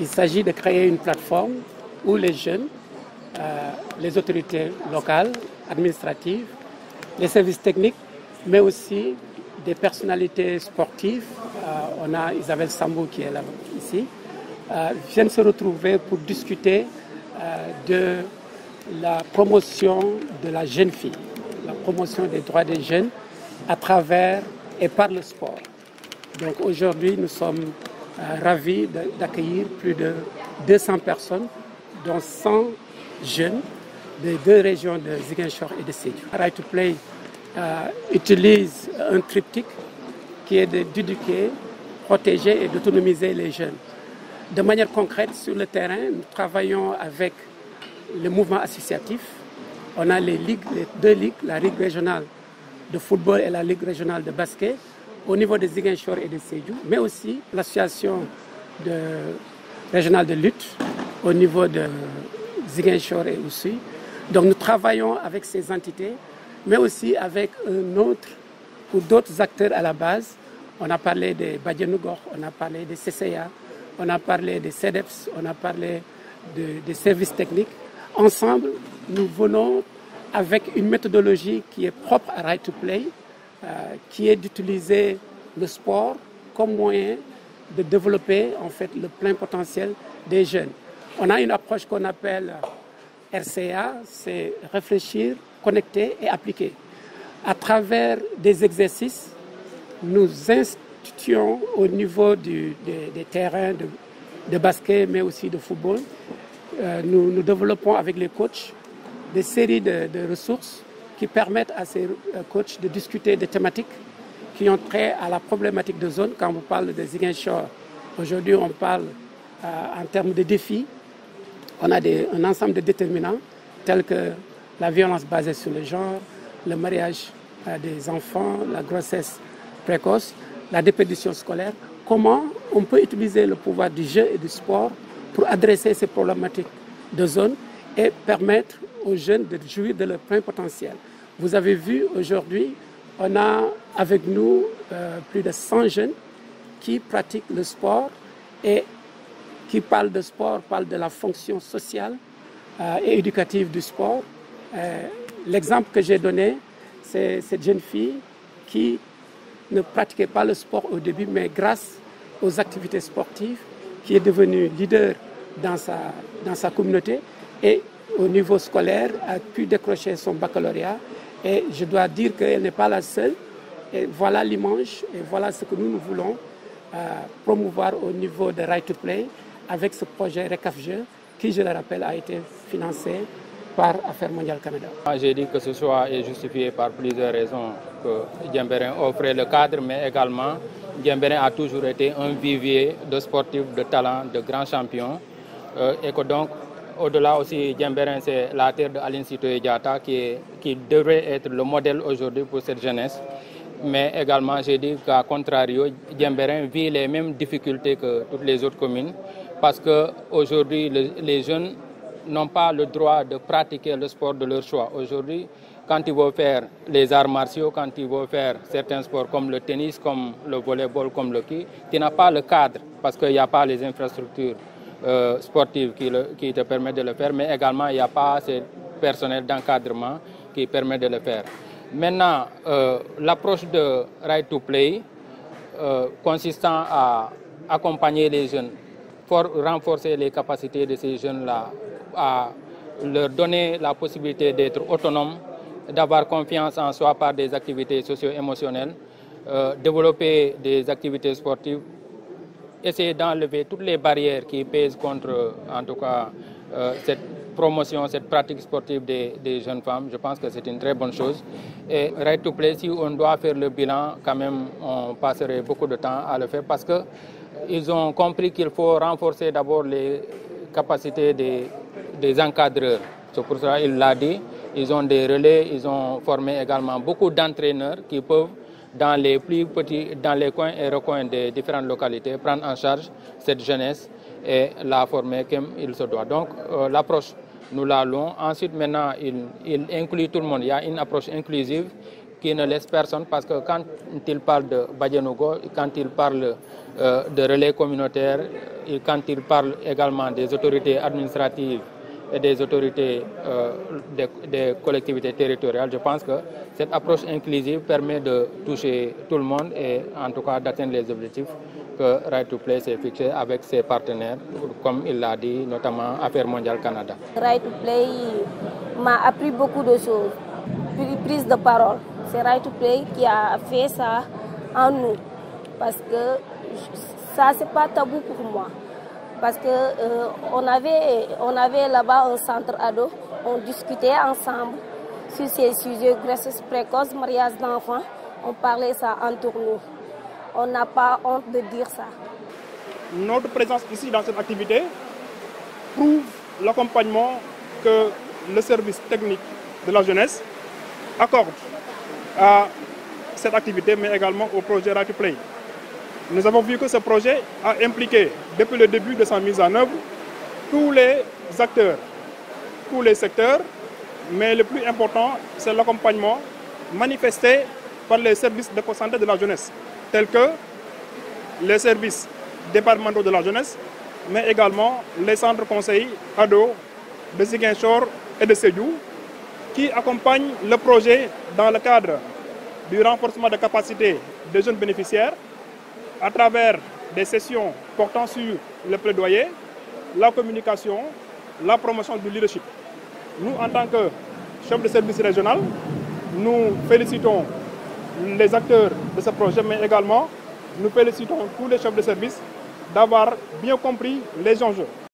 Il s'agit de créer une plateforme où les jeunes, les autorités locales, administratives, les services techniques, mais aussi des personnalités sportives, on a Isabelle Sambou qui est là ici, viennent se retrouver pour discuter de la promotion de la jeune fille, la promotion des droits des jeunes à travers et par le sport. Donc aujourd'hui, nous sommes ravis d'accueillir plus de 200 personnes, dont 100 jeunes des deux régions de Ziguinchor et de Sédhiou. Right to Play utilise un triptyque qui est d'éduquer, protéger et d'autonomiser les jeunes. De manière concrète, sur le terrain, nous travaillons avec le mouvement associatif. On a les deux ligues, la Ligue régionale de football et la Ligue régionale de basket, au niveau de Ziguinchor et de Sédhiou, mais aussi l'association régionale de lutte au niveau de Ziguinchor et Oussouye. Donc nous travaillons avec ces entités, mais aussi avec un autre ou d'autres acteurs à la base. On a parlé des Badianougor, on a parlé des CCA, on a parlé des CEDEPS, on a parlé des services techniques. Ensemble, nous venons avec une méthodologie qui est propre à Right to Play, qui est d'utiliser le sport comme moyen de développer en fait le plein potentiel des jeunes. On a une approche qu'on appelle RCA, c'est réfléchir, connecter et appliquer. À travers des exercices, nous instituons au niveau des terrains de basket, mais aussi de football. Nous développons avec les coachs des séries de ressources qui permettent à ces coachs de discuter des thématiques qui ont trait à la problématique de zone. Quand on parle de Ziguinchor, aujourd'hui on parle en termes de défis. On a un ensemble de déterminants tels que la violence basée sur le genre, le mariage des enfants, la grossesse précoce, la déperdition scolaire. Comment on peut utiliser le pouvoir du jeu et du sport pour adresser ces problématiques de zone et permettre aux jeunes de jouir de leur plein potentiel. Vous avez vu aujourd'hui, on a avec nous plus de 100 jeunes qui pratiquent le sport et qui parlent de sport, parlent de la fonction sociale et éducative du sport. L'exemple que j'ai donné, c'est cette jeune fille qui ne pratiquait pas le sport au début, mais grâce aux activités sportives, qui est devenue leader dans sa communauté et au niveau scolaire a pu décrocher son baccalauréat. Et je dois dire qu'elle n'est pas la seule. Et voilà l'image et voilà ce que nous voulons promouvoir au niveau de Right to Play avec ce projet RECAF-Jeux qui, je le rappelle, a été financé par Affaires mondiales Canada. J'ai dit que ce choix est justifié par plusieurs raisons que Diembéring offrait le cadre, mais également Diembéring a toujours été un vivier de sportifs, de talents, de grands champions. Et que donc, au-delà aussi, Diembéring, c'est la terre de Aline Sitoé Diatta qui devrait être le modèle aujourd'hui pour cette jeunesse. Mais également, j'ai dit qu'à contrario, Diembéring vit les mêmes difficultés que toutes les autres communes parce qu'aujourd'hui, les jeunes n'ont pas le droit de pratiquer le sport de leur choix. Aujourd'hui, quand ils vont faire les arts martiaux, quand ils vont faire certains sports comme le tennis, comme le volleyball, comme le ski, tu n'as pas le cadre parce qu'il n'y a pas les infrastructures sportives qui te permettent de le faire, mais également il n'y a pas assez personnel d'encadrement qui permet de le faire. Maintenant, l'approche de Right to Play consistant à accompagner les jeunes, renforcer les capacités de ces jeunes-là, à leur donner la possibilité d'être autonomes, d'avoir confiance en soi par des activités socio-émotionnelles, développer des activités sportives, essayer d'enlever toutes les barrières qui pèsent contre, en tout cas, cette promotion, cette pratique sportive des jeunes femmes. Je pense que c'est une très bonne chose. Et Right to Play, si on doit faire le bilan, quand même, on passerait beaucoup de temps à le faire parce qu'ils ont compris qu'il faut renforcer d'abord les capacités des encadreurs. C'est pour ça qu'il l'a dit. Ils ont des relais, ils ont formé également beaucoup d'entraîneurs qui peuvent, dans les plus petits, dans les coins et recoins des différentes localités, prendre en charge cette jeunesse et la former comme il se doit. Donc l'approche, nous l'allons. Ensuite, maintenant, il inclut tout le monde. Il y a une approche inclusive qui ne laisse personne, parce que quand il parle de Badianogo, quand il parle de relais communautaires, et quand il parle également des autorités administratives et des autorités des collectivités territoriales, je pense que cette approche inclusive permet de toucher tout le monde et en tout cas d'atteindre les objectifs que Right to Play s'est fixé avec ses partenaires, comme il l'a dit, notamment Affaires mondiales Canada. Right to Play m'a appris beaucoup de choses, prise de parole. C'est Right to Play qui a fait ça en nous, parce que ça c'est pas tabou pour moi, parce que on avait là-bas un centre ado, on discutait ensemble sur ces sujets, grossesse précoce, mariage d'enfants, on parlait ça entre nous. On n'a pas honte de dire ça. Notre présence ici dans cette activité prouve l'accompagnement que le service technique de la jeunesse accorde à cette activité, mais également au projet Right to Play. Nous avons vu que ce projet a impliqué, depuis le début de sa mise en œuvre, tous les acteurs, tous les secteurs, mais le plus important, c'est l'accompagnement manifesté par les services de santé de la jeunesse, tels que les services départementaux de la jeunesse, mais également les centres conseils ados de Ziguinchor et de Sédhiou, qui accompagnent le projet dans le cadre du renforcement de capacité des jeunes bénéficiaires à travers des sessions portant sur le plaidoyer, la communication, la promotion du leadership. Nous, en tant que chef de service régional, nous félicitons les acteurs de ce projet, mais également nous félicitons tous les chefs de service d'avoir bien compris les enjeux.